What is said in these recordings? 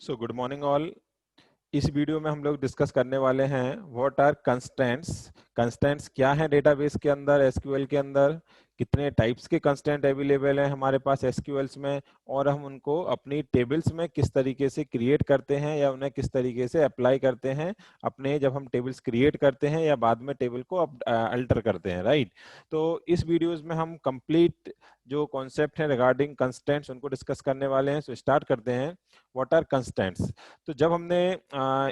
So good morning all. इस video में हम लोग डिस्कस करने वाले हैं व्हाट आर कंस्टेंट्स। कंस्टेंट्स क्या है डेटाबेस के अंदर, एसक्यूएल के अंदर, कितने टाइप्स के कंस्टेंट अवेलेबल हैं हमारे पास एसक्यूएल्स में, और हम उनको अपनी टेबल्स में किस तरीके से क्रिएट करते हैं या उन्हें किस तरीके से अप्लाई करते हैं अपने, जब हम टेबल्स क्रिएट करते हैं या बाद में टेबल को अल्टर करते हैं, राइट। तो इस वीडियोस में हम कंप्लीट जो कॉन्सेप्ट है रिगार्डिंग कंस्टेंट्स उनको डिस्कस करने वाले हैं। सो स्टार्ट करते हैं। What are constants. तो जब हमने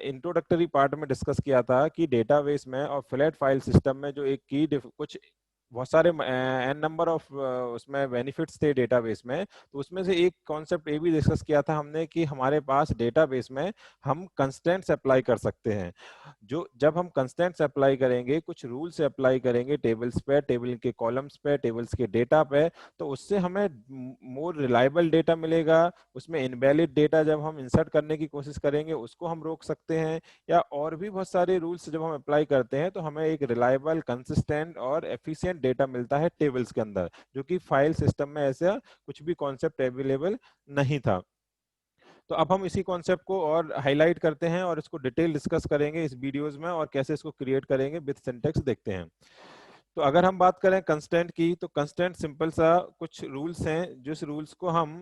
इंट्रोडक्टरी पार्ट में डिस्कस किया था कि डेटाबेस में और फ्लैट फाइल सिस्टम में जो एक की कुछ बहुत सारे एन नंबर ऑफ उसमें बेनिफिट्स थे डेटाबेस में, तो उसमें से एक कॉन्सेप्ट ये भी डिस्कस किया था हमने कि हमारे पास डेटाबेस में हम कंस्टेंट्स अप्लाई कर सकते हैं। जो जब हम कंस्टेंट्स अप्लाई करेंगे, कुछ रूल्स अप्लाई करेंगे टेबल्स पे, टेबल के कॉलम्स पे, टेबल्स के डेटा पे, तो उससे हमें मोर रिलायबल डेटा मिलेगा। उसमें इनवैलिड डेटा जब हम इंसर्ट करने की कोशिश करेंगे उसको हम रोक सकते हैं, या और भी बहुत सारे रूल्स जब हम अप्लाई करते हैं तो हमें एक रिलायबल, कंसिस्टेंट और एफिशिएंट डेटा मिलता है टेबल्स के अंदर, जो कि फाइल सिस्टम में ऐसा कुछ भी कॉन्सेप्ट अवेलेबल नहीं था। तो अब हम इसी कॉन्सेप्ट को और हाईलाइट करते हैं और इसको डिटेल डिस्कस करेंगे इस वीडियोस में, और कैसे इसको क्रिएट करेंगे विद सिंटैक्स देखते हैं। तो अगर हम बात करें कंस्टेंट की, तो कंस्टेंट सिंपल सा कुछ रूल्स हैं जिस रूल्स को हम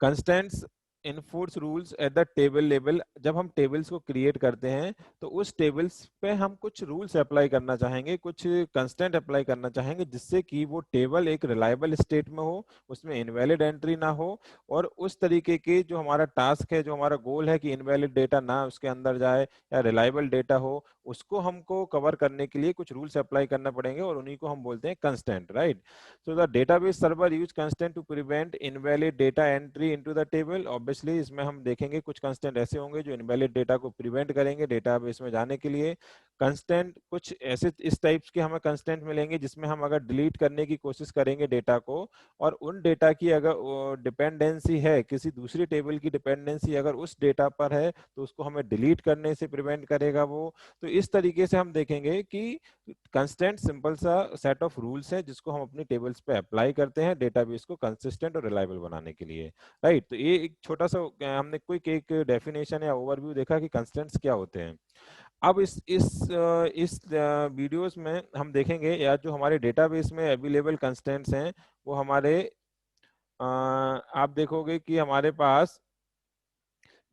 constants enforce rules at the table level. जब हम टेबल्स को क्रिएट करते हैं तो उस टेबल्स पे हम कुछ रूल्स अप्लाई करना चाहेंगे, कुछ कंस्टेंट अप्लाई करना चाहेंगे, जिससे कि वो टेबल एक रिलायबल स्टेट में हो, उसमें इनवैलिड एंट्री ना हो, और उस तरीके के जो हमारा टास्क है, जो हमारा गोल है कि इनवैलिड डेटा ना उसके अंदर जाए या रिलायबल डेटा हो, उसको हमको कवर करने के लिए कुछ रूल्स अप्लाई करना पड़ेंगे, और उन्हीं को हम बोलते हैं constant, right. So the database server use constant to prevent invalid data entry into the table. Obviously इसमें हम देखेंगे कुछ constant ऐसे होंगे जो invalid data को prevent करेंगे डेटाबेस में जाने के लिए। constant कुछ ऐसे इस टाइप्स के हमें constant मिलेंगे जिसमें हम अगर डिलीट करने की कोशिश करेंगे डेटा को, और उन डेटा की अगर डिपेंडेंसी है, किसी दूसरी टेबल की डिपेंडेंसी अगर उस डेटा पर है, तो उसको हमें डिलीट करने से प्रिवेंट करेगा वो। तो इस तरीके से हम देखेंगे कि कंस्टेंट सिंपल सा सेट ऑफ रूल्स है जिसको हम अपनी टेबल्स पे अप्लाई करते हैं डेटाबेस को कंसिस्टेंट और रिलायबल बनाने के लिए, राइट। तो ये एक छोटा सा हमने क्विक एक डेफिनेशन या ओवरव्यू देखा कि कंस्टेंट्स क्या होते हैं। अब इस वीडियोस में हम देखेंगे या जो हमारे डेटाबेस में अवेलेबल कंस्टेंट्स हैं वो हमारे आप देखोगे कि हमारे पास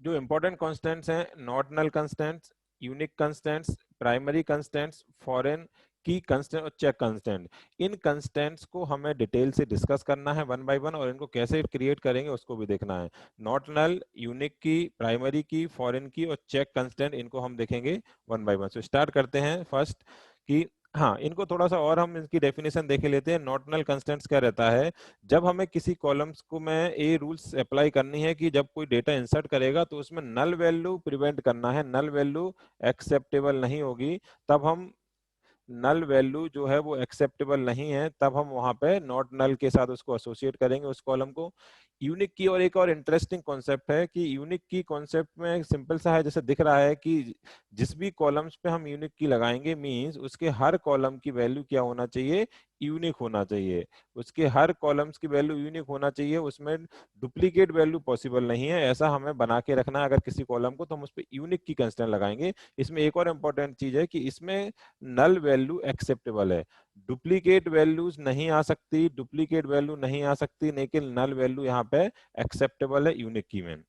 जो इंपॉर्टेंट कांस्टेंट्स हैं, not null constants, unique constants, primary constants, foreign key constant और चेक कांस्टेंट। इन कांस्टेंट्स को हमें डिटेल से डिस्कस करना है वन बाय वन, और इनको कैसे क्रिएट करेंगे उसको भी देखना है। नॉट नल, यूनिक की, प्राइमरी की, फॉरेन की और चेक कांस्टेंट, इनको हम देखेंगे one by one. So start करते हैं फर्स्ट कि हाँ, इनको थोड़ा सा और हम इनकी डेफिनेशन देख लेते हैं। नॉट नल कांस्टेंट्स क्या रहता है, जब हमें किसी कॉलम्स को में ये रूल्स अप्लाई करनी है कि जब कोई डेटा इंसर्ट करेगा तो उसमें नल वैल्यू प्रिवेंट करना है, नल वैल्यू एक्सेप्टेबल नहीं होगी, तब हम नल वैल्यू जो है वो एक्सेप्टेबल नहीं है, तब हम वहां पे नॉट नल के साथ उसको एसोसिएट करेंगे उस कॉलम को। यूनिक की और एक और इंटरेस्टिंग कॉन्सेप्ट है कि यूनिक की कॉन्सेप्ट में सिंपल सा है, जैसे दिख रहा है कि जिस भी कॉलम्स पे हम यूनिक की लगाएंगे मींस उसके हर कॉलम की वैल्यू क्या होना चाहिए, यूनिक होना चाहिए। उसके हर कॉलम्स की वैल्यू यूनिक होना चाहिए, उसमें डुप्लीकेट वैल्यू पॉसिबल नहीं है, ऐसा हमें बना के रखना है। अगर किसी कॉलम को तो हम उस पर यूनिक की कंस्ट्रेंट लगाएंगे। इसमें एक और इंपॉर्टेंट चीज है कि इसमें नल वैल्यू एक्सेप्टेबल है, डुप्लीकेट वैल्यूज नहीं आ सकती, डुप्लीकेट वैल्यू नहीं आ सकती, लेकिन नल वैल्यू यहाँ पे एक्सेप्टेबल है यूनिक की में।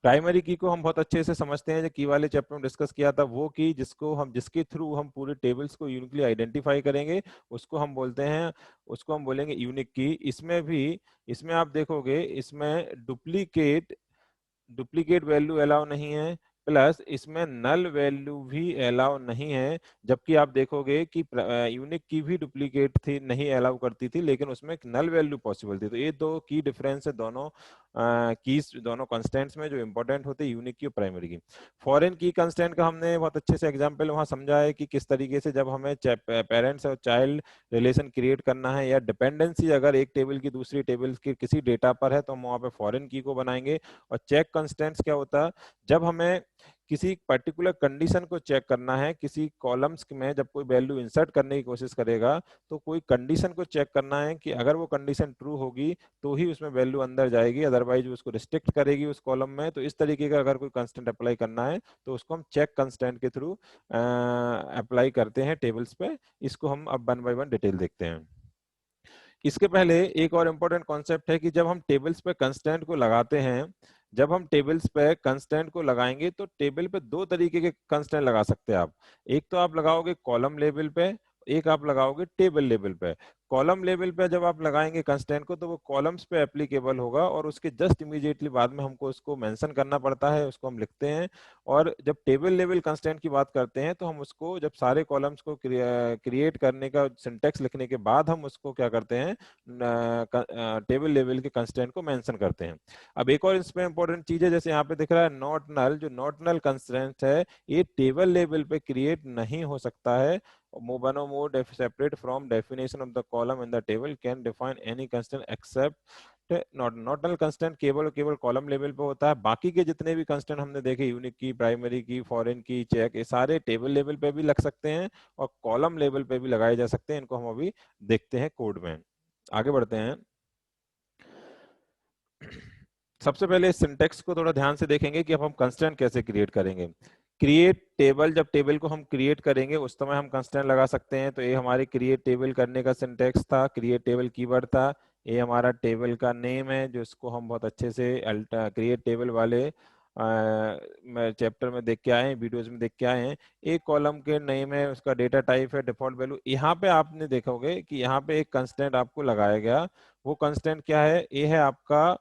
प्राइमरी की को हम बहुत अच्छे से समझते हैं, जो की वाले चैप्टर में डिस्कस किया था, वो की जिसको हम जिसके थ्रू हम पूरे टेबल्स को यूनिकली आइडेंटिफाई करेंगे उसको हम बोलते हैं, उसको हम बोलेंगे यूनिक की। इसमें भी, इसमें आप देखोगे इसमें डुप्लीकेट डुप्लीकेट वैल्यू अलाउ नहीं है, प्लस इसमें नल वैल्यू भी अलाउ नहीं है। जबकि आप देखोगे कि यूनिक की भी डुप्लीकेट थी, नहीं अलाउ करती थी, लेकिन उसमें नल वैल्यू पॉसिबल थी। तो ये दो की डिफरेंस है दोनों कीज, दोनों कंस्टेंट्स में जो इंपॉर्टेंट होते हैं यूनिक की और प्राइमरी की। फॉरेन की कंस्टेंट का हमने बहुत अच्छे से एग्जांपल वहां समझा है कि किस तरीके से जब हमें पेरेंट्स और चाइल्ड रिलेशन क्रिएट करना है, या डिपेंडेंसी अगर एक टेबल की दूसरी टेबल के किसी डेटा पर है, तो हम वहां पे फॉरेन की को बनाएंगे। और चेक कंस्टेंट्स क्या होता है, जब हमें किसी पर्टिकुलर कंडीशन को चेक करना है, किसी कॉलम्स में जब कोई वैल्यू इंसर्ट करने की कोशिश करेगा तो कोई कंडीशन को चेक करना है कि अगर वो कंडीशन ट्रू होगी तो ही उसमें वैल्यू अंदर जाएगी, अदरवाइज उसको रिस्ट्रिक्ट करेगी उस कॉलम में। तो इस तरीके का अगर कोई कंस्टेंट अप्लाई करना है तो उसको हम चेक कंस्टेंट के थ्रू अप्लाई करते हैं टेबल्स पे। इसको हम अब वन बाय वन डिटेल देखते हैं। इसके पहले एक और इम्पोर्टेंट कॉन्सेप्ट है कि जब हम टेबल्स पे कंस्टेंट को लगाते हैं, जब हम टेबल्स पे कंस्टेंट को लगाएंगे तो टेबल पे दो तरीके के कंस्टेंट लगा सकते हैं आप। एक तो आप लगाओगे कॉलम लेवल पे, एक आप लगाओगे टेबल लेवल पे। कॉलम लेवल पे जब आप लगाएंगे कंस्टेंट को तो वो कॉलम्स पे एप्लीकेबल होगा और उसके जस्ट इमीडिएटली बाद में हमको उसको मेंशन करना पड़ता है, उसको हम लिखते हैं। और जब टेबल लेवल कंस्टेंट की बात करते हैं तो हम उसको जब सारे कॉलम्स को क्रिएट करने का सिंटेक्स लिखने के बाद हम उसको क्या करते हैं, टेबल लेवल के कंस्टेंट को मेंशन करते हैं। अब एक और इसमें इंपॉर्टेंट चीज है, जैसे यहाँ पे दिख रहा है नॉट नल, जो नॉट नल कंस्टेंट है ये टेबल लेवल पे क्रिएट नहीं हो सकता है। Mobano mode separate from definition of the column in the table can define any constant except not null constant केवल और केवल कॉलम लेवल पे होता है। बाकी के जितने भी कंस्टेंट हमने देखे, यूनिक की, प्राइमरी की, फॉरेन की, चेक, ये सारे टेबल लेवल पे भी लग सकते हैं और कॉलम लेवल पे भी लगाए जा सकते हैं। इनको हम अभी देखते हैं कोड में। आगे बढ़ते हैं। सबसे पहले सिंटेक्स को थोड़ा ध्यान से देखेंगे कि अब हम कंस्टेंट कैसे क्रिएट करेंगे। क्रिएट टेबल, जब टेबल को हम क्रिएट करेंगे उस समय हम कंस्टेंट लगा सकते हैं। तो ये हमारे क्रिएट टेबल करने का सिंटेक्स था, क्रिएट टेबल कीवर्ड था। ये हमारा टेबल का नेम है जो इसको हम बहुत अच्छे से क्रिएट टेबल वाले चैप्टर में देख के आए हैं, वीडियोज में देख के आए हैं। एक कॉलम के नेम है, उसका डेटा टाइप है डिफॉल्ट वैल्यू। यहाँ पे आपने देखोगे कि यहाँ पे एक कंस्टेंट आपको लगाया गया। वो कंस्टेंट क्या है? ये है आपका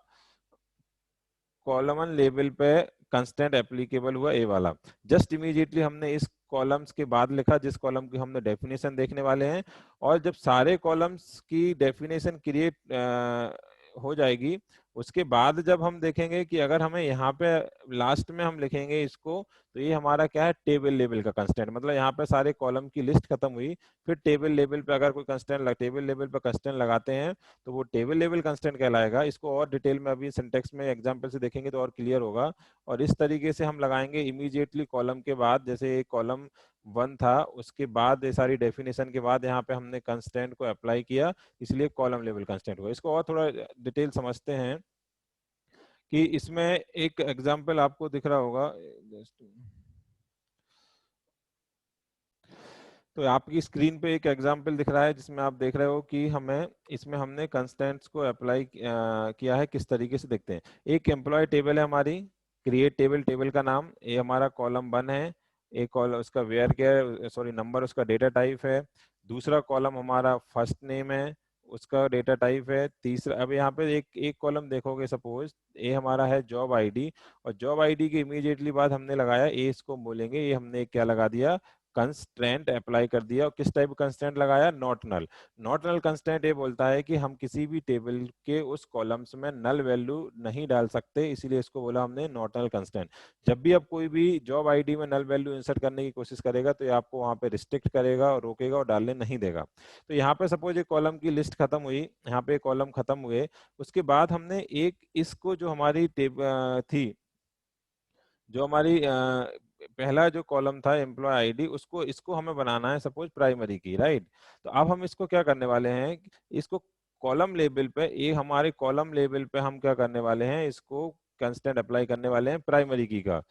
कॉलम लेवल पे कंस्टेंट एप्लीकेबल हुआ ए वाला। जस्ट इमीडिएटली हमने इस कॉलम्स के बाद लिखा जिस कॉलम की हमने डेफिनेशन देखने वाले हैं। और जब सारे कॉलम्स की डेफिनेशन क्रिएट हो जाएगी उसके बाद जब हम देखेंगे कि अगर हमें यहाँ पे लास्ट में हम लिखेंगे इसको, तो ये हमारा क्या है, टेबल लेवल का कंस्टेंट। मतलब यहाँ पे सारे कॉलम की लिस्ट खत्म हुई, फिर टेबल लेवल पे अगर कोई कंस्टेंट टेबल लेवल पे कंस्टेंट लगाते हैं तो वो टेबल लेवल कंस्टेंट कहलाएगा। इसको और डिटेल में अभी सिंटेक्स में एग्जांपल से देखेंगे तो और क्लियर होगा। और इस तरीके से हम लगाएंगे इमीडिएटली कॉलम के बाद, जैसे कॉलम 1 था उसके बाद ये सारी डेफिनेशन के बाद यहाँ पे हमने कंस्टेंट को अप्लाई किया, इसलिए कॉलम लेवल कंस्टेंट हुआ। इसको और थोड़ा डिटेल समझते हैं कि इसमें एक एग्जांपल आपको दिख रहा होगा। तो आपकी स्क्रीन पे एक एग्जांपल दिख रहा है जिसमें आप देख रहे हो कि हमें इसमें हमने कंस्टेंट्स को अप्लाई किया है। किस तरीके से देखते हैं, एक एम्प्लॉय टेबल है हमारी, क्रिएट टेबल, टेबल का नाम, ये हमारा कॉलम 1 है। एक कॉलम उसका वेयर क्या है, सॉरी नंबर, उसका डेटा टाइप है। दूसरा कॉलम हमारा फर्स्ट नेम है, उसका डेटा टाइप है। तीसरा, अब यहाँ पे एक एक कॉलम देखोगे, सपोज ये हमारा है जॉब आईडी, और जॉब आईडी के इमीडिएटली बाद हमने लगाया ए, इसको बोलेंगे ये हमने क्या लगा दिया, कंस्ट्रेंट अप्लाई कर दिया। और किस टाइप कंस्ट्रेंट लगाया, not null. Not null constraint ये बोलता है कि हम किसी भी टेबल के उस कॉलम्स में नल वैल्यू नहीं डाल सकते, इसीलिए इसको बोला हमने नॉट नल कंस्ट्रेंट। जब भी आप कोई भी जॉब आईडी में नल वैल्यू इंसर्ट करने की कोशिश करेगा तो ये आपको वहां पे रिस्ट्रिक्ट करेगा और रोकेगा और डालने नहीं देगा। तो यहाँ पे सपोज एक कॉलम की लिस्ट खत्म हुई, यहाँ पे कॉलम खत्म हुए, उसके बाद हमने एक इसको जो हमारी टेबल थी, जो हमारी पहला जो कॉलम था एम्प्लॉय आईडी, उसको इसको हमें बनाना है सपोज प्राइमरी की, राइट। तो अब हम इसको क्या करने वाले हैं, इसको कॉलम लेवल पे, ये हमारे कॉलम लेवल पे हम क्या करने वाले हैं, इसको कंस्टेंट अप्लाई करने वाले हैं प्राइमरी की का।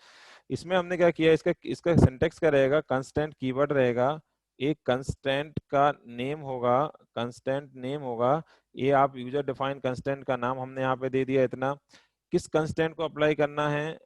इसमें हमने क्या किया, इसका इसका सिंटेक्स क्या रहेगा, कंस्टेंट कीवर्ड रहेगा, एक कंस्टेंट का नेम होगा, कंस्टेंट नेम होगा। ये आप यूजर डिफाइंड कंस्टेंट का नाम हमने यहाँ पे दे दिया इतना। किस कंस्टेंट को अप्लाई करना है,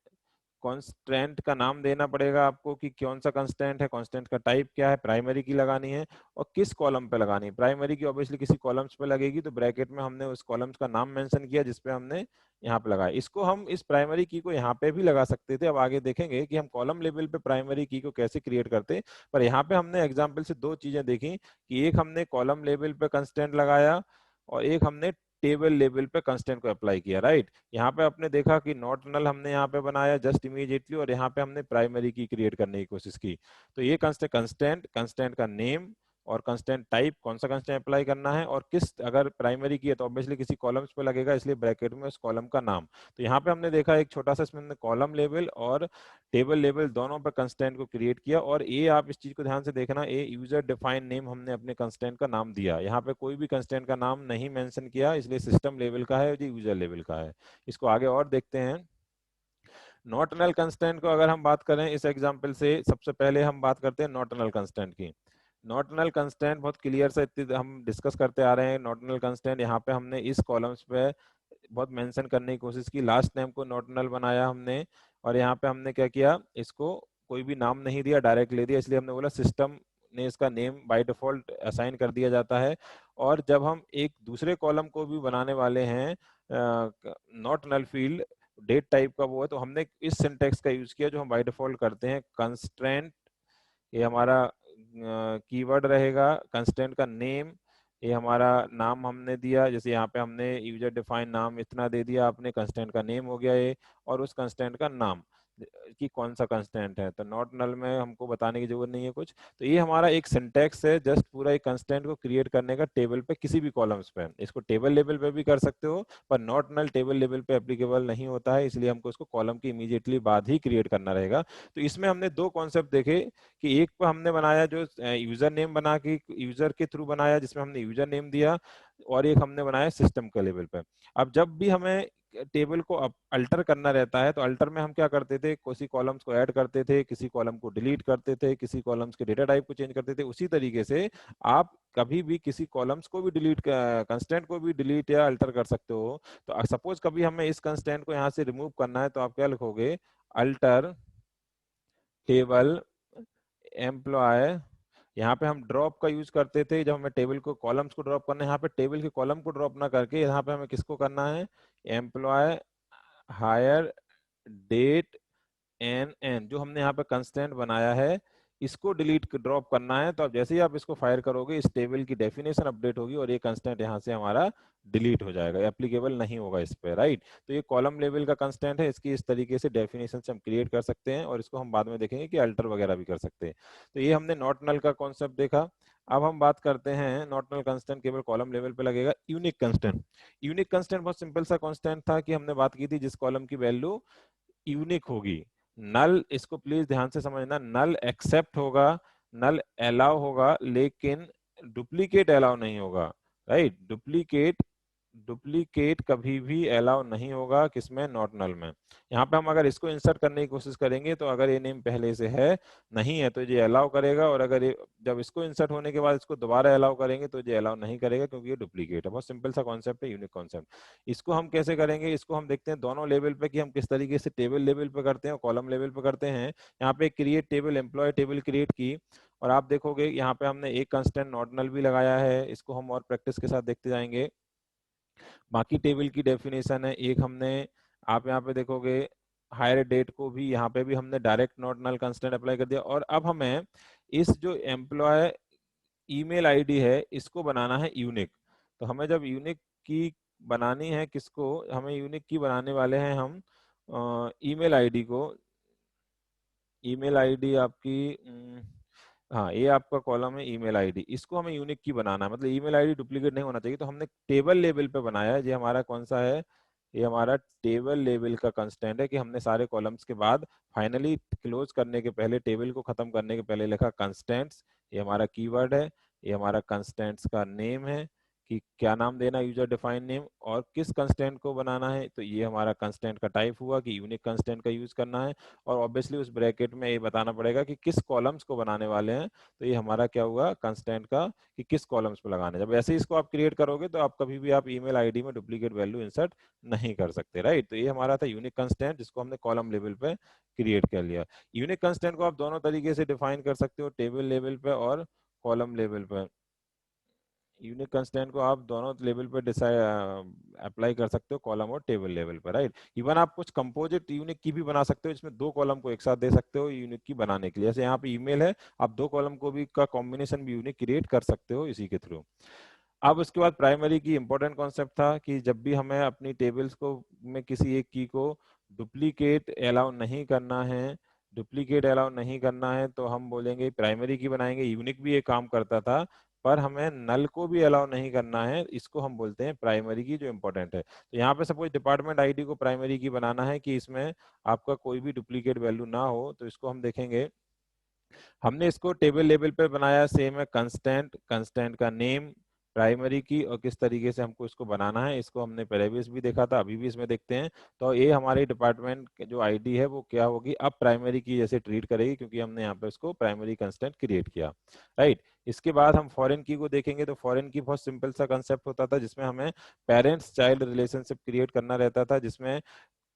कॉन्स्टेंट का नाम देना पड़ेगा आपको कि कौन सा कंस्टेंट है, कॉन्स्टेंट का टाइप क्या है, प्राइमरी की लगानी है और किस कॉलम पे लगानी है। प्राइमरी की ऑब्वियसली किसी कॉलम्स पे लगेगी, तो ब्रैकेट में हमने उस कॉलम्स का नाम मेंशन किया जिसपे हमने यहाँ पे लगाया। इसको हम इस प्राइमरी की को यहाँ पे भी लगा सकते थे। अब आगे देखेंगे कि हम कॉलम लेवल पे प्राइमरी की को कैसे क्रिएट करते। पर यहाँ पे हमने एग्जाम्पल से दो चीजें देखी कि एक हमने कॉलम लेवल पे कंस्टेंट लगाया और एक हमने टेबल लेवल पे कंस्टेंट को अप्लाई किया, राइट। यहाँ पे आपने देखा कि नॉट नल हमने यहाँ पे बनाया जस्ट इमीडिएटली, और यहाँ पे हमने प्राइमरी की क्रिएट करने की कोशिश की। तो ये कंस्टेंट, कंस्टेंट का नेम, और कंस्टेंट टाइप, कौन सा कंस्टेंट अप्लाई करना है, और किस, अगर प्राइमरी की है तो ऑब्वियसली किसी कॉलम्स पे लगेगा, इसलिए ब्रैकेट में उस कॉलम का नाम। तो यहाँ पे हमने देखा एक छोटा सा, इसमें कॉलम लेवल और टेबल लेवल दोनों पर कंस्टेंट को क्रिएट किया। और ये आप इस चीज को ध्यान से देखना, ये यूजर डिफाइंड नेम हमने अपने कंस्टेंट का नाम दिया, यहाँ पे कोई भी कंस्टेंट का नाम नहीं मेंशन किया, इसलिए सिस्टम लेवल का है, जो यूजर लेवल का है। इसको आगे और देखते हैं। नॉट नल कंस्टेंट को अगर हम बात करें इस एग्जांपल से, सबसे पहले हम बात करते हैं नॉट नल कंस्टेंट की। नॉट नल कंस्टेंट बहुत क्लियर से हम डिस्कस करते आ रहे हैं। नॉट नल कंस्टेंट यहाँ पे हमने इस कॉलम्स पे बहुत मेंशन करने की कोशिश की, लास्ट नेम को नॉट नल बनाया हमने, और यहाँ पे हमने क्या किया, इसको कोई भी नाम नहीं दिया, डायरेक्ट ले दिया, इसलिए हमने बोला सिस्टम ने इसका नेम बाय डिफॉल्ट असाइन कर दिया जाता है। और जब हम एक दूसरे कॉलम को भी बनाने वाले हैं not null field date type का वो है, तो हमने इस सिंटेक्स का यूज किया जो हम बाय डिफॉल्ट करते हैं, कंस्ट्रेंट, ये हमारा कीवर्ड रहेगा, कंस्टेंट का नेम, ये हमारा नाम हमने दिया, जैसे यहाँ पे हमने यूजर डिफाइन नाम इतना दे दिया आपने, कंस्टेंट का नेम हो गया ये, और उस कंस्टेंट का नाम कि कौन सा कंस्टेंट है, तो नॉट नल में हमको बताने की जरूरत नहीं है कुछ। तो ये हमारा एक सिंटेक्स है जस्ट पूरा एक कंस्टेंट को क्रिएट करने का टेबल पे, किसी भी कॉलम्स पे। इसको टेबल लेवल पे भी कर सकते हो, पर नॉट नल टेबल लेवल पे एप्लीकेबल नहीं होता है, इसलिए हमको इसको कॉलम के इमीडिएटली बाद ही क्रिएट करना रहेगा। तो इसमें हमने दो कॉन्सेप्ट देखे कि एक को हमने बनाया जो यूजर नेम बना के यूजर के थ्रू बनाया, जिसमें हमने यूजर नेम दिया, और एक हमने बनाया सिस्टम के लेवल पे। अब जब भी हमें टेबल को अल्टर करना रहता है, तो अल्टर में हम क्या करते थे, किसी कॉलम्स को ऐड करते थे, किसी कॉलम को डिलीट करते थे, किसी कॉलम्स के डेटा टाइप को चेंज करते थे। उसी तरीके से आप कभी भी किसी कॉलम्स को भी डिलीट, कंस्टेंट को भी डिलीट या अल्टर कर सकते हो। तो सपोज कभी हमें इस कंस्टेंट को यहाँ से रिमूव करना है, तो आप क्या लिखोगे, अल्टर टेबल एम्प्लॉय। यहाँ पे हम ड्रॉप का यूज करते थे जब हमें टेबल को, कॉलम्स को ड्रॉप करना है, यहाँ पे टेबल के कॉलम को ड्रॉप ना करके यहाँ पे हमें किसको करना है, employ hire date N N, जो हमने यहाँ पे कंस्टेंट बनाया है, इसको डिलीट ड्रॉप करना है। तो अब जैसे ही आप इसको फायर करोगे, इस टेबल की डेफिनेशन अपडेट होगी और ये कंस्टेंट यहाँ से हमारा डिलीट हो जाएगा, एप्लीकेबल नहीं होगा इस पे, राइट। तो ये कॉलम लेवल का कंस्टेंट है, इसकी इस तरीके से डेफिनेशन से हम क्रिएट कर सकते हैं, और इसको हम बाद में देखेंगे कि अल्टर वगैरह भी कर सकते हैं। तो ये हमने नॉट नल का कॉन्सेप्ट देखा। अब हम बात करते हैं, नॉट नल कंस्टेंट केवल कॉलम लेवल पे लगेगा। यूनिक कंस्टेंट, यूनिक कंस्टेंट बहुत सिंपल सा कंस्टेंट था कि हमने बात की थी जिस कॉलम की वैल्यू यूनिक होगी। नल, इसको प्लीज ध्यान से समझना, नल एक्सेप्ट होगा, नल अलाउ होगा, लेकिन डुप्लीकेट अलाउ नहीं होगा, राइट। डुप्लीकेट, डुप्लीकेट कभी भी अलाउ नहीं होगा, किसमें, नॉट नल में। यहाँ पे हम अगर इसको इंसर्ट करने की कोशिश करेंगे, तो अगर ये नेम पहले से है, नहीं है, तो ये अलाउ करेगा, और अगर ये जब इसको इंसर्ट होने के बाद इसको दोबारा अलाउ करेंगे, तो ये अलाउ नहीं करेगा, क्योंकि ये डुप्लीकेट है। बहुत सिंपल सा कॉन्सेप्ट है, यूनिक कॉन्सेप्ट। इसको हम कैसे करेंगे, इसको हम देखते हैं दोनों लेवल पे कि हम किस तरीके से टेबल लेवल पे करते हैं और कॉलम लेवल पे करते हैं। यहाँ पे create table employ table create की, और आप देखोगे यहाँ पे हमने एक कंस्टेंट नॉट नल भी लगाया है, इसको हम और प्रैक्टिस के साथ देखते जाएंगे। बाकी टेबल की डेफिनेशन है एक हमने, आप यहाँ पे देखोगे हायर डेट को भी यहाँ पे भी हमने direct not null constant apply कर दिया। और अब हमें इस जो एम्प्लॉय ईमेल आईडी है, इसको बनाना है यूनिक। तो हमें जब यूनिक की बनानी है, किसको, हमें यूनिक की बनाने वाले हैं हम ईमेल आईडी को। ईमेल आईडी आपकी हाँ, ये आपका कॉलम है ईमेल आईडी, इसको हमें यूनिक की बनाना है, मतलब ईमेल आईडी डुप्लीकेट नहीं होना चाहिए। तो हमने टेबल लेवल पे बनाया है, ये हमारा कौन सा है, ये हमारा टेबल लेवल का कंस्टेंट है कि हमने सारे कॉलम्स के बाद फाइनली क्लोज करने के पहले, टेबल को खत्म करने के पहले लिखा कंस्टेंट्स। ये हमारा कीवर्ड है, ये हमारा कंस्टेंट्स का नेम है कि क्या नाम देना, यूजर डिफाइंड नेम, और किस कंस्टेंट को बनाना है, तो ये हमारा कंस्टेंट का टाइप हुआ कि यूनिक कंस्टेंट का यूज करना है। और ऑब्वियसली उस ब्रैकेट में ये बताना पड़ेगा कि किस कॉलम्स को बनाने वाले हैं, तो ये हमारा क्या हुआ, कंस्टेंट का कि किस कॉलम्स पे लगाने। जब ऐसे ही इसको आप क्रिएट करोगे, तो आप कभी भी आप ईमेल आईडी में डुप्लीकेट वैल्यू इंसर्ट नहीं कर सकते, राइट। तो ये हमारा था यूनिक कंस्टेंट, जिसको हमने कॉलम लेवल पे क्रिएट कर लिया। यूनिक कंस्टेंट को आप दोनों तरीके से डिफाइन कर सकते हो, टेबल लेवल पे और कॉलम लेवल पे। यूनिक कंस्टेंट को आप दोनों लेवल पे डिसाइड अप्लाई कर सकते हो, कॉलम और टेबल लेवल पर, राइट। इवन आप कुछ कंपोजिट यूनिक की भी बना सकते हो, जिसमें दो कॉलम को एक साथ दे सकते हो यूनिक की बनाने के लिए। जैसे यहाँ पे ईमेल है, आप दो कॉलम को भी का कॉम्बिनेशन भी यूनिक क्रिएट कर सकते हो इसी के थ्रू। अब उसके बाद प्राइमरी की इंपॉर्टेंट कॉन्सेप्ट था कि जब भी हमें अपनी टेबल्स को में किसी एक की को डुप्लीकेट अलाउ नहीं करना है, डुप्लीकेट अलाउ नहीं करना है तो हम बोलेंगे प्राइमरी की बनाएंगे। यूनिक भी ये काम करता था, पर हमें नल को भी अलाउ नहीं करना है, इसको हम बोलते हैं प्राइमरी की, जो इंपॉर्टेंट है। तो यहाँ पे सपोज डिपार्टमेंट आईडी को प्राइमरी की बनाना है कि इसमें आपका कोई भी डुप्लीकेट वैल्यू ना हो, तो इसको हम देखेंगे। हमने इसको टेबल लेवल पे बनाया, सेम है, कंस्टेंट, कंस्टेंट का नेम, प्राइमरी की, और किस तरीके से हमको इसको बनाना है इसको हमने पहले भी देखा था, अभी भी इसमें देखते हैं। तो ये हमारे डिपार्टमेंट जो आईडी है वो क्या होगी, अब प्राइमरी की जैसे ट्रीट करेगी, क्योंकि हमने यहाँ पे उसको प्राइमरी कंस्टेंट क्रिएट किया, राइट। इसके बाद हम फॉरेन की को देखेंगे। तो फॉरेन की बहुत सिंपल सा कंसेप्ट होता था, जिसमें हमें पेरेंट्स चाइल्ड रिलेशनशिप क्रिएट करना रहता था, जिसमें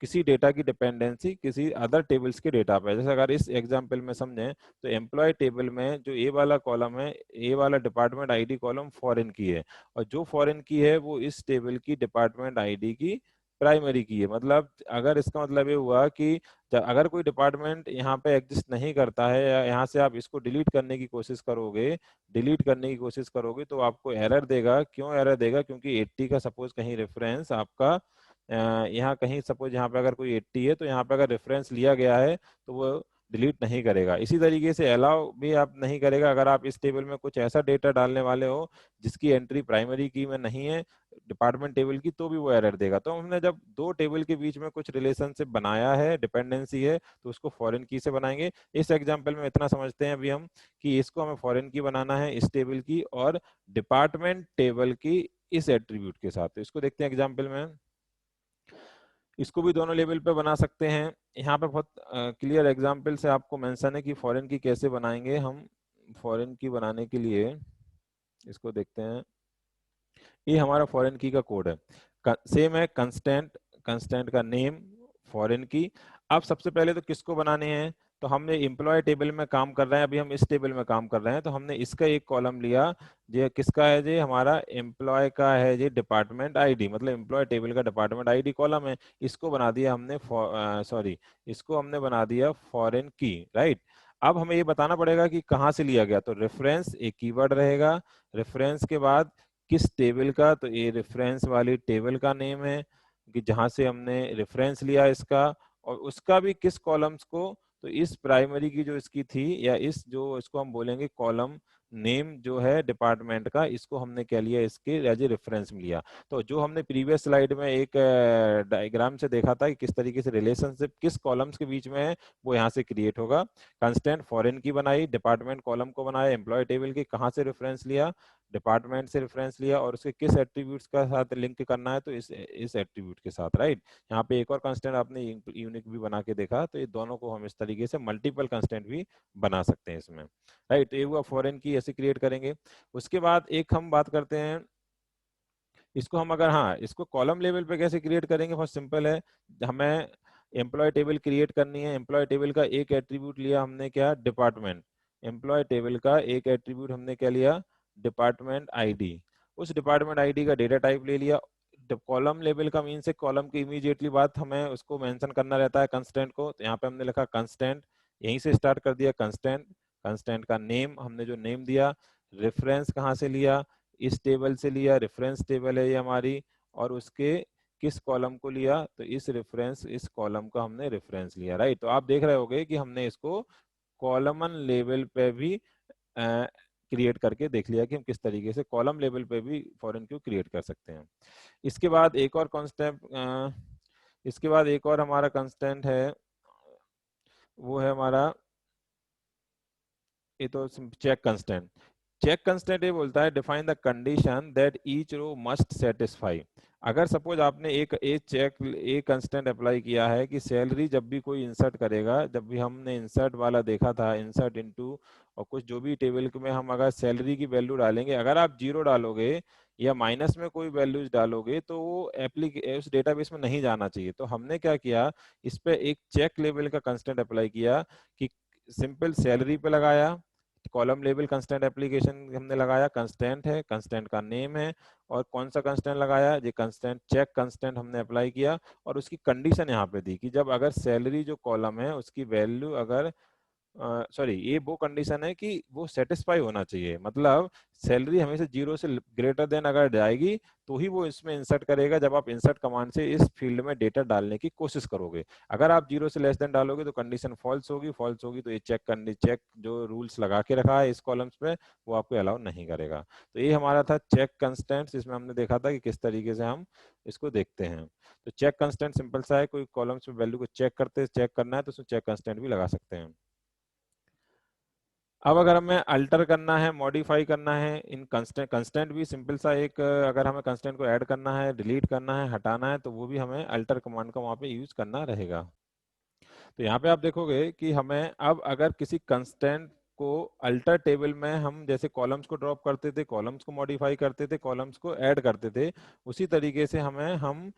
किसी डेटा की डिपेंडेंसी किसी अदर टेबल्स के डेटा पे। जैसे अगर इस एग्जांपल में समझें, तो एम्प्लॉय टेबल में जो ए वाला कॉलम है, ए वाला डिपार्टमेंट आईडी कॉलम फॉरेन की है, और जो फॉरेन की है वो इस टेबल की डिपार्टमेंट आईडी की प्राइमरी की है। मतलब अगर इसका मतलब ये हुआ कि अगर कोई डिपार्टमेंट यहाँ पे एग्जिस्ट नहीं करता है, या यहाँ से आप इसको डिलीट करने की कोशिश करोगे, तो आपको एरर देगा। क्यों एरर देगा? क्योंकि 80 का सपोज कहीं रेफरेंस आपका यहाँ कहीं सपोज यहाँ पे अगर कोई 80 है, तो यहाँ पे अगर रेफरेंस लिया गया है तो वो डिलीट नहीं करेगा। इसी तरीके से अलाउ भी आप नहीं करेगा अगर आप इस टेबल में कुछ ऐसा डेटा डालने वाले हो जिसकी एंट्री प्राइमरी की में नहीं है, डिपार्टमेंट टेबल की, तो भी वो एरर देगा। तो हमने जब दो टेबल के बीच में कुछ रिलेशनशिप बनाया है, डिपेंडेंसी है, तो उसको फॉरेन की से बनाएंगे। इस एग्जाम्पल में इतना समझते हैं अभी हम कि इसको हमें फॉरेन की बनाना है इस टेबल की और डिपार्टमेंट टेबल की इस एट्रीब्यूट के साथ। तो इसको देखते हैं एग्जाम्पल में। इसको भी दोनों लेवल पे बना सकते हैं। यहाँ पे बहुत क्लियर एग्जांपल से आपको मेंशन है कि फॉरेन की कैसे बनाएंगे हम। फॉरेन की बनाने के लिए इसको देखते हैं। ये हमारा फॉरेन की का कोड है, सेम है, कंस्टेंट, कंस्टेंट का नेम, फॉरेन की। अब सबसे पहले तो किसको बनाने हैं, तो हमने एम्प्लॉय टेबल में काम कर रहे हैं, अभी हम इस टेबल में काम कर रहे हैं, तो हमने इसका एक कॉलम लिया। ये किसका है? ये हमारा एम्प्लॉय का है, ये डिपार्टमेंट आईडी, मतलब एम्प्लॉय टेबल का डिपार्टमेंट आईडी कॉलम है। इसको बना दिया हमने सॉरी, इसको हमने बना दिया फॉरेन की, राइट। अब हमें ये बताना पड़ेगा कि कहाँ से लिया गया, तो रेफरेंस एक कीवर्ड रहेगा। रेफरेंस के बाद किस टेबल का, तो ये रेफरेंस वाली टेबल का नेम है कि जहां से हमने रेफरेंस लिया इसका, और उसका भी किस कॉलम्स को, तो इस प्राइमरी की जो इसकी थी, या इस जो इसको हम बोलेंगे कॉलम नेम जो है डिपार्टमेंट का, इसको हमने क्या लिया, इसके एज ए रेफरेंस में लिया। तो जो हमने प्रीवियस स्लाइड में एक डायग्राम से देखा था कि किस तरीके से रिलेशनशिप किस कॉलम्स के बीच में है, वो यहाँ से क्रिएट होगा। कंस्टेंट फॉरेन की बनाई, डिपार्टमेंट कॉलम को बनाया, एम्प्लॉय टेबल के कहाँ से रेफरेंस लिया, डिपार्टमेंट से रेफरेंस लिया, और उसके किस एट्रीब्यूट्स का साथ लिंक करना है, तो इस एट्रीब्यूट के साथ, राइट। यहाँ पे एक और कंस्टेंट आपने यूनिक भी बना के देखा, तो ये दोनों को हम इस तरीके से मल्टीपल कंस्टेंट भी बना सकते हैं इसमें, राइट। तो ये हुआ फॉरेन की, ऐसे क्रिएट करेंगे। उसके बाद एक हम बात करते हैं, इसको हम अगर, हाँ, इसको कॉलम लेवल पे कैसे क्रिएट करेंगे, बहुत सिंपल है। हमें एम्प्लॉय टेबल क्रिएट करनी है, एम्प्लॉय टेबल का एक एट्रीब्यूट लिया हमने, क्या, डिपार्टमेंट। एम्प्लॉय टेबल का एक एट्रीब्यूट हमने क्या लिया, डिपार्टमेंट आईडी। उस डिपार्टमेंट आईडी का डेटा टाइप ले लिया। कॉलम लेवल का मीन से कॉलम की इमीडिएटली बात हमें उसको मेंशन करना रहता है कंस्टेंट को, तो यहाँ पे हमने लिखा कंस्टेंट, यहीं से स्टार्ट कर दिया कंस्टेंट। कंस्टेंट का नेम, हमने जो नेम दिया, रेफरेंस कहाँ से लिया, इस टेबल से लिया, रेफरेंस टेबल है ये हमारी, और उसके किस कॉलम को लिया, तो इस रेफरेंस, इस कॉलम का हमने रेफरेंस लिया, राइट। तो आप देख रहे होंगे कि हमने इसको कॉलमन लेवल पे भी क्रिएट करके देख लिया कि हम किस तरीके से कॉलम लेवल पे भी फॉरेन क्यू क्रिएट कर सकते हैं। इसके बाद एक और कॉन्स्टेंट, इसके बाद एक और हमारा कंस्टेंट है, वो है हमारा, ये तो चेक कंस्टेंट। चेक कंस्टेंट ये बोलता है define the condition that each row must satisfy. अगर सपोज आपने एक कंस्टेंट अप्लाई किया है कि सैलरी जब भी कोई इंसर्ट करेगा, जब भी हमने इंसर्ट वाला देखा था, इंसर्ट इनटू, और कुछ जो भी टेबल में हम अगर सैलरी की वैल्यू डालेंगे, अगर आप जीरो डालोगे या माइनस में कोई वैल्यूज डालोगे, तो वो उस डेटाबेस में नहीं जाना चाहिए। तो हमने क्या किया, इस पे एक चेक लेवल का कंस्टेंट अप्लाई किया कि सिंपल सैलरी पे लगाया, कॉलम लेवल कंस्टेंट एप्लीकेशन हमने लगाया, कंस्टेंट है, कंस्टेंट का नेम है, और कौन सा कंस्टेंट लगाया, ये कंस्टेंट चेक कंस्टेंट हमने अप्लाई किया, और उसकी कंडीशन यहाँ पे दी कि जब अगर सैलरी जो कॉलम है उसकी वैल्यू अगर सॉरी, ये वो कंडीशन है कि वो सेटिस्फाई होना चाहिए, मतलब सैलरी हमेशा 0 से ग्रेटर देन अगर जाएगी तो ही वो इसमें इंसर्ट करेगा, जब आप इंसर्ट कमांड से इस फील्ड में डेटा डालने की कोशिश करोगे। अगर आप 0 से लेस देन डालोगे तो कंडीशन फॉल्स होगी तो ये चेक जो रूल्स लगा के रखा है इस कॉलम्स पे वो आपको अलाउ नहीं करेगा। तो ये हमारा था चेक कंस्टेंट्स, इसमें हमने देखा था कि किस तरीके से हम इसको देखते हैं। तो चेक कंस्टेंट सिंपल सा है, कोई कॉलम्स में वैल्यू को चेक करना है तो उसमें चेक कंस्टेंट भी लगा सकते हैं। अब अगर हमें अल्टर करना है, मॉडिफाई करना है इन कंस्टेंट, कंस्टेंट भी सिंपल सा एक, अगर हमें कंस्टेंट को ऐड करना है, डिलीट करना है, हटाना है तो वो भी हमें अल्टर कमांड का वहाँ पे यूज करना रहेगा। तो यहाँ पे आप देखोगे कि हमें अब अगर किसी कंस्टेंट को अल्टर टेबल में हम जैसे कॉलम्स को ड्रॉप करते थे, कॉलम्स को मॉडिफाई करते थे, कॉलम्स को ऐड करते थे, उसी तरीके से हम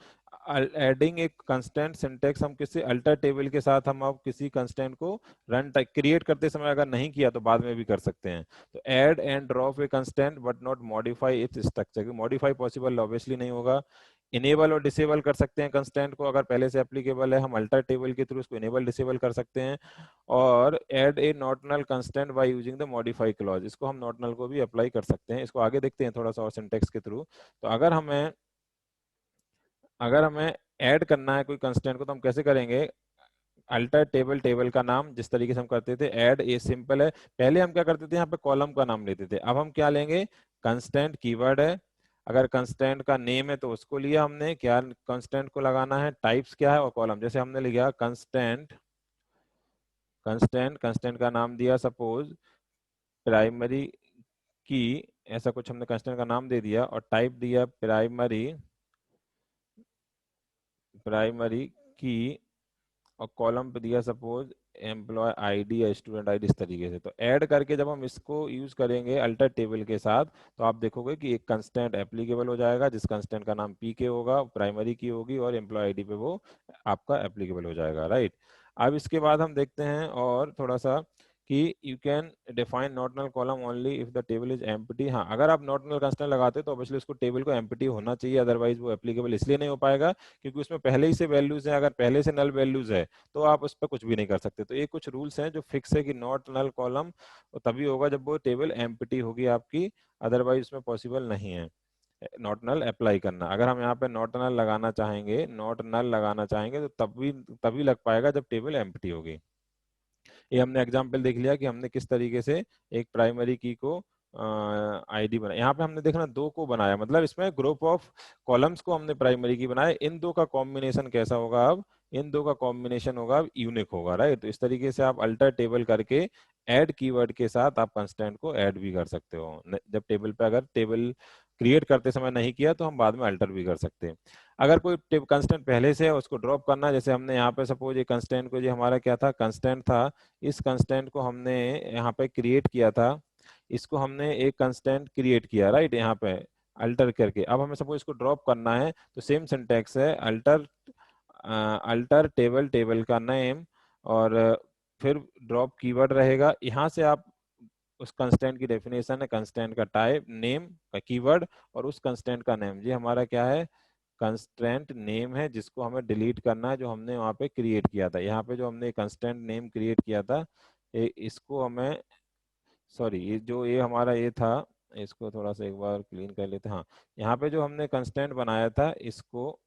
एडिंग एक कंस्टेंट सिंटेक्स हम किसी अल्टर टेबल के साथ हम अब किसी कंस्टेंट को रन क्रिएट करते समय अगर नहीं किया तो बाद में भी कर सकते हैं। तो add and drop a constant but not modify its structure, modify possible obviously नहीं होगा। इनेबल और डिसेबल कर सकते हैं कंस्टेंट को, अगर पहले से एप्लीकेबल है हम अल्टर टेबल के थ्रू उसको इनेबल डिसेबल कर सकते हैं। और add a not null constant by using the modify clause, इसको हम नॉट नल को भी अप्लाई कर सकते हैं। इसको आगे देखते हैं थोड़ा सा और सिंटेक्स के थ्रू। तो अगर हमें ऐड करना है कोई कंस्टेंट को तो हम कैसे करेंगे, अल्टर टेबल, टेबल का नाम जिस तरीके से हम करते थे ऐड, ये सिंपल है। पहले हम क्या करते थे, यहाँ पे कॉलम का नाम लेते थे, अब हम क्या लेंगे, कंस्टेंट कीवर्ड है, अगर कंस्टेंट का नेम है तो उसको लिया हमने, क्या कंस्टेंट को लगाना है, टाइप्स क्या है और कॉलम, जैसे हमने लिखा कंस्टेंट, कंस्टेंट का नाम दिया सपोज प्राइमरी की, ऐसा कुछ हमने कंस्टेंट का नाम दे दिया और टाइप दिया प्राइमरी की, और कॉलम पे दिया सपोज एम्प्लॉय आईडी या स्टूडेंट आईडी, इस तरीके से। तो ऐड करके जब हम इसको यूज करेंगे अल्टर टेबल के साथ तो आप देखोगे कि एक कंस्टेंट एप्लीकेबल हो जाएगा, जिस कंस्टेंट का नाम पी के होगा, प्राइमरी की होगी और एम्प्लॉय आईडी पे वो आपका एप्लीकेबल हो जाएगा, राइट। अब इसके बाद हम देखते हैं और थोड़ा सा कि you can define not null column only if the table is empty. हाँ, अगर आप नॉट नल कंस्टेंट लगाते तो ऑब्वियसली उसको टेबल को एम्प्टी होना चाहिए, अदरवाइज वो एप्लीकेबल इसलिए नहीं हो पाएगा क्योंकि उसमें पहले ही से वैल्यूज है, अगर पहले से नल वैल्यूज है तो आप उस पर कुछ भी नहीं कर सकते। तो ये कुछ रूल्स हैं जो फिक्स है कि नॉट नल कॉलम तभी होगा जब वो टेबल एम्प्टी होगी आपकी, अदरवाइज उसमें पॉसिबल नहीं है नॉट नल अप्लाई करना। अगर हम यहाँ पे नॉट नल लगाना चाहेंगे, नॉट नल लगाना चाहेंगे तो तभी लग पाएगा जब टेबल एम्प्टी होगी। ये हमने एग्जाम्पल देख लिया कि हमने किस तरीके से एक प्राइमरी की को आईडी बनाया। यहाँ पे हमने देखना दो को बनाया, मतलब इसमें ग्रुप ऑफ कॉलम्स को हमने प्राइमरी की बनाया। इन दो का कॉम्बिनेशन कैसा होगा, अब इन दो का कॉम्बिनेशन होगा अब यूनिक होगा, राइट। तो इस तरीके से आप अल्टर टेबल करके ऐड कीवर्ड के साथ आप कंस्टेंट को ऐड भी कर सकते हो। जब टेबल पे अगर टेबल क्रिएट करते समय नहीं किया तो हम बाद में अल्टर भी कर सकते हैं। अगर कोई कंस्टेंट पहले से है उसको ड्रॉप करना है, जैसे हमने यहाँ पे सपोज ये कंस्टेंट को, जो हमारा क्या था, कंस्टेंट था, इस कंस्टेंट को हमने यहाँ पे क्रिएट किया था, इसको हमने एक कंस्टेंट क्रिएट किया, राइट, यहाँ पे अल्टर करके। अब हमें सपोज इसको ड्रॉप करना है तो सेम सिंटेक्स है, अल्टर अल्टर टेबल, टेबल का नेम, और फिर ड्रॉप कीवर्ड रहेगा। यहाँ से आप उस कंस्टेंट की डेफिनेशन है, कंस्टेंट का टाइप, नेम का कीवर्ड और उस कंस्टेंट का नेम, ये हमारा क्या है, कंस्टेंट नेम है, जिसको हमें डिलीट करना है, जो हमने वहाँ पे क्रिएट किया था। यहाँ पे जो हमने कंस्टेंट नेम क्रिएट किया था, इसको हमें, सॉरी, ये हमारा ये था, इसको थोड़ा सा एक बार क्लीन कर लेते हैं। हाँ, यहाँ पे जो हमने कंस्टेंट बनाया था, इसको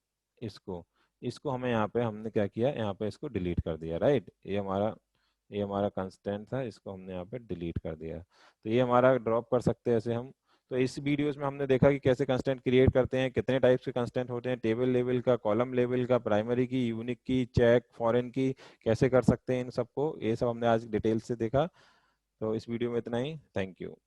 इसको हमें यहाँ पे हमने क्या किया, यहाँ पे इसको डिलीट कर दिया, राइट। ये हमारा कंस्टेंट था, इसको हमने यहाँ पे डिलीट कर दिया। तो ये हमारा ड्रॉप कर सकते हैं ऐसे हम। तो इस वीडियोस में हमने देखा कि कैसे कंस्टेंट क्रिएट करते हैं, कितने टाइप्स के कंस्टेंट होते हैं, टेबल लेवल का, कॉलम लेवल का, प्राइमरी की, यूनिक की, चेक, फॉरेन की, कैसे कर सकते हैं इन सबको, ये सब हमने आज डिटेल से देखा। तो इस वीडियो में इतना ही, थैंक यू।